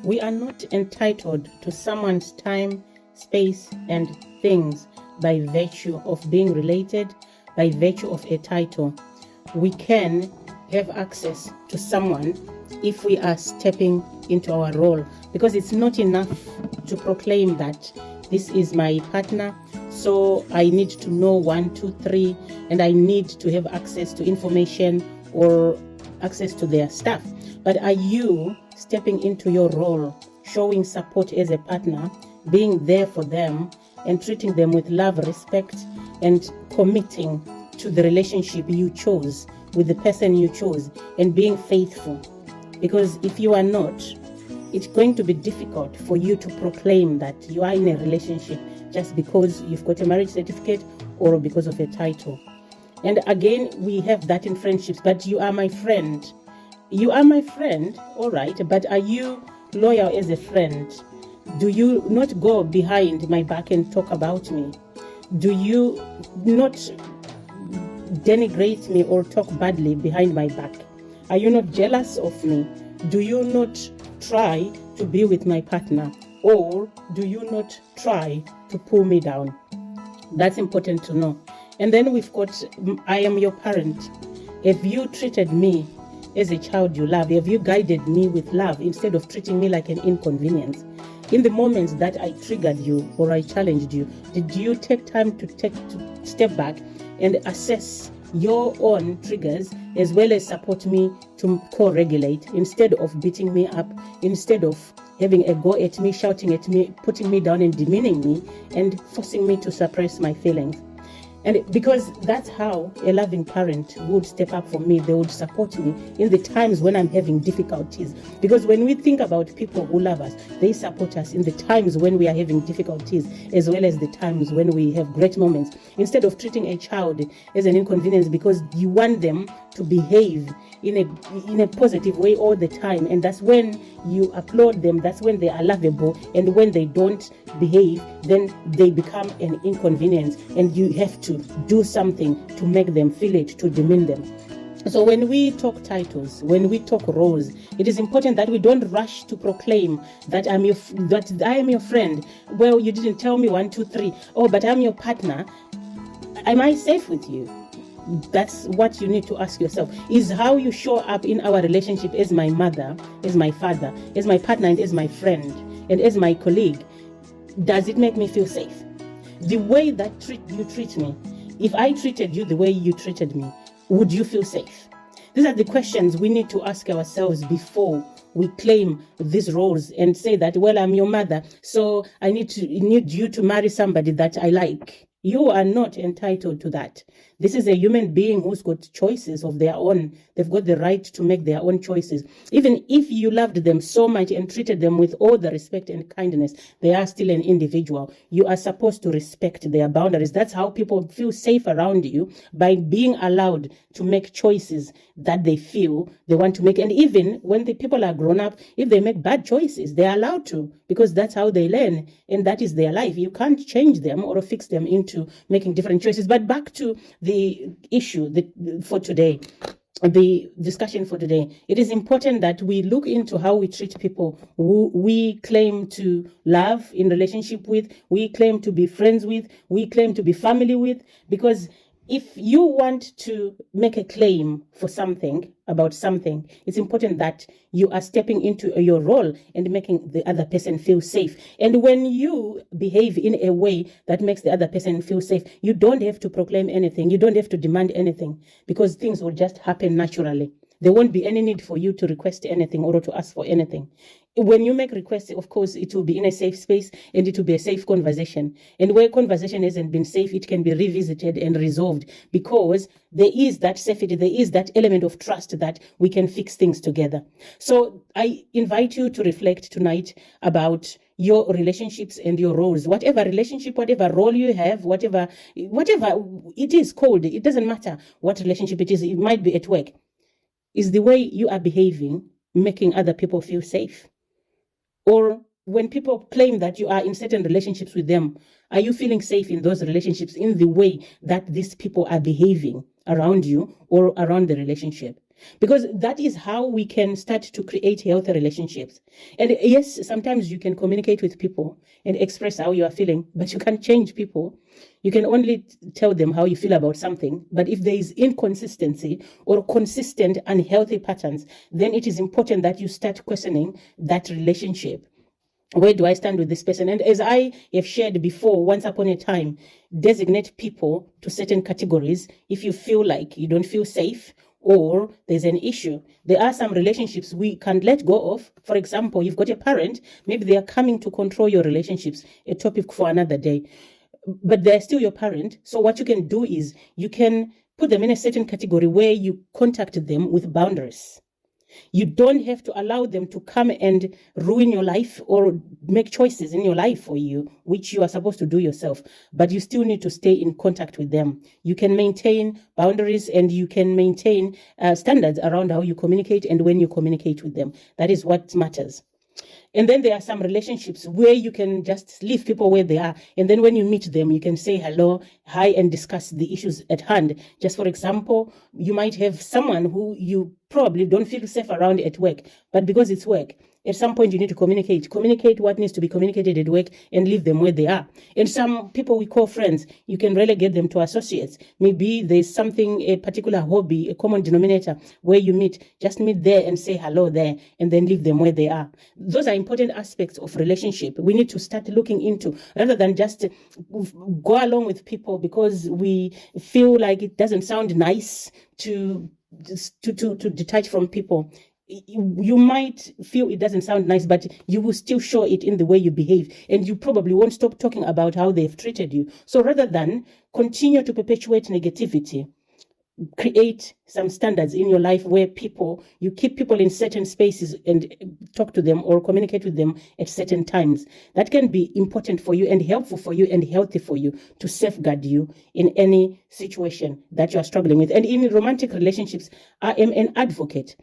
We are not entitled to someone's time, space, and things by virtue of being related, by virtue of a title. We can have access to someone if we are stepping into our role, because it's not enough to proclaim that this is my partner, so I need to know 1, 2, 3, and I need to have access to information or access to their stuff. But are you stepping into your role, showing support as a partner, being there for them, and treating them with love, respect, and committing to the relationship you chose with the person you chose, and being faithful? Because if you are not, it's going to be difficult for you to proclaim that you are in a relationship just because you've got a marriage certificate or because of a title. And again, we have that in friendships, but you are my friend. You are my friend, all right, but are you loyal as a friend? Do you not go behind my back and talk about me? Do you not denigrate me or talk badly behind my back? Are you not jealous of me? Do you not try to be with my partner, or do you not try to pull me down? That's important to know. And then we've got, I am your parent. Have you treated me as a child you love? Have you guided me with love instead of treating me like an inconvenience? In the moments that I triggered you or I challenged you, did you take time to step back and assess your own triggers, as well as support me to co-regulate, instead of beating me up, instead of having a go at me, shouting at me, putting me down and demeaning me, and forcing me to suppress my feelings? And because that's how a loving parent would step up for me. They would support me in the times when I'm having difficulties. Because when we think about people who love us, they support us in the times when we are having difficulties, as well as the times when we have great moments. Instead of treating a child as an inconvenience because you want them to behave in a positive way all the time, and that's when you applaud them, that's when they are lovable. And when they don't behave, then they become an inconvenience, and you have to do something to make them feel it, to demean them. So when we talk titles, when we talk roles, it is important that we don't rush to proclaim that I am your friend. Well, you didn't tell me 1, 2, 3. Oh, but I'm your partner. Am I safe with you? That's what you need to ask yourself. Is how you show up in our relationship as my mother, as my father, as my partner, and as my friend, and as my colleague, does it make me feel safe? The way that you treat me, if I treated you the way you treated me, would you feel safe? These are the questions we need to ask ourselves before we claim these roles and say that, well, I'm your mother, so I need you to marry somebody that I like. You are not entitled to that. This is a human being who's got choices of their own. They've got the right to make their own choices. Even if you loved them so much and treated them with all the respect and kindness, they are still an individual. You are supposed to respect their boundaries. That's how people feel safe around you, by being allowed to make choices that they feel they want to make. And even when the people are grown up, if they make bad choices, they're allowed to, because that's how they learn, and that is their life. You can't change them or fix them into making different choices. But back to the issue for today, the discussion for today, it is important that we look into how we treat people who we claim to love, in relationship with, we claim to be friends with, we claim to be family with. Because if you want to make a claim for something, about something, it's important that you are stepping into your role and making the other person feel safe. And when you behave in a way that makes the other person feel safe, you don't have to proclaim anything. You don't have to demand anything, because things will just happen naturally. There won't be any need for you to request anything or to ask for anything. When you make requests, of course, it will be in a safe space, and it will be a safe conversation. And where conversation hasn't been safe, it can be revisited and resolved, because there is that safety, there is that element of trust that we can fix things together. So I invite you to reflect tonight about your relationships and your roles. Whatever relationship, whatever role you have, whatever it is called, it doesn't matter what relationship it is. It might be at work. Is the way you are behaving making other people feel safe? Or when people claim that you are in certain relationships with them, are you feeling safe in those relationships in the way that these people are behaving around you or around the relationship? because that is how we can start to create healthy relationships. And yes, sometimes you can communicate with people and express how you are feeling, but you can't change people. You can only tell them how you feel about something. But if there is inconsistency or consistent unhealthy patterns, then it is important that you start questioning that relationship. Where do I stand with this person? And as I have shared before, once upon a time, designate people to certain categories if you feel like you don't feel safe or there's an issue. There are some relationships we can't let go of. For example, you've got a parent, maybe they are coming to control your relationships, a topic for another day, but they're still your parent. So what you can do is you can put them in a certain category where you contact them with boundaries. You don't have to allow them to come and ruin your life or make choices in your life for you, which you are supposed to do yourself. But you still need to stay in contact with them. You can maintain boundaries and you can maintain standards around how you communicate and when you communicate with them. That is what matters. And then there are some relationships where you can just leave people where they are. And then when you meet them, you can say hello, hi, and discuss the issues at hand. Just for example, you might have someone who you probably don't feel safe around at work, but because it's work, at some point you need to communicate what needs to be communicated at work and leave them where they are. And some people we call friends, you can relegate them to associates. Maybe there's something, a particular hobby, a common denominator where you meet, just meet there and say hello there and then leave them where they are. Those are important aspects of relationship we need to start looking into, rather than just go along with people because we feel like it doesn't sound nice to detach from people. You might feel it doesn't sound nice, but you will still show it in the way you behave, and you probably won't stop talking about how they've treated you. So rather than continue to perpetuate negativity, create some standards in your life where you keep people in certain spaces and talk to them or communicate with them at certain times. That can be important for you and helpful for you and healthy for you to safeguard you in any situation that you are struggling with. And in romantic relationships, I am an advocate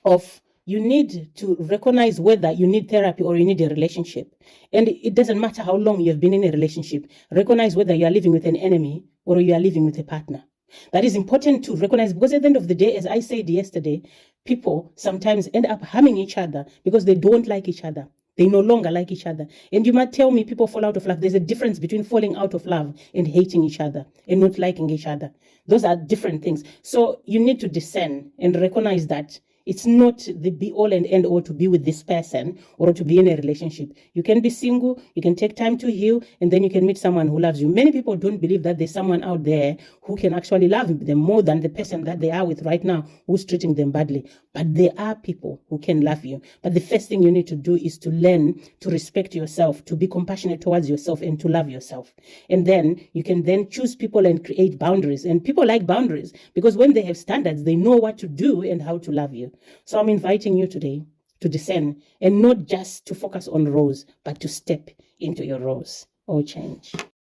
of you need to recognize whether you need therapy or you need a relationship. And it doesn't matter how long you have been in a relationship. Recognize whether you are living with an enemy or you are living with a partner. That is important to recognize, because at the end of the day, as I said yesterday, people sometimes end up harming each other because they don't like each other. They no longer like each other. And you might tell me people fall out of love. There's a difference between falling out of love and hating each other and not liking each other. Those are different things. So you need to discern and recognize that it's not the be all and end all to be with this person or to be in a relationship. You can be single, you can take time to heal, and then you can meet someone who loves you. Many people don't believe that there's someone out there who can actually love them more than the person that they are with right now who's treating them badly. But there are people who can love you. But the first thing you need to do is to learn to respect yourself, to be compassionate towards yourself, and to love yourself. And then you can then choose people and create boundaries. And people like boundaries because when they have standards, they know what to do and how to love you. So I'm inviting you today to discern and not just to focus on roles, but to step into your roles or change.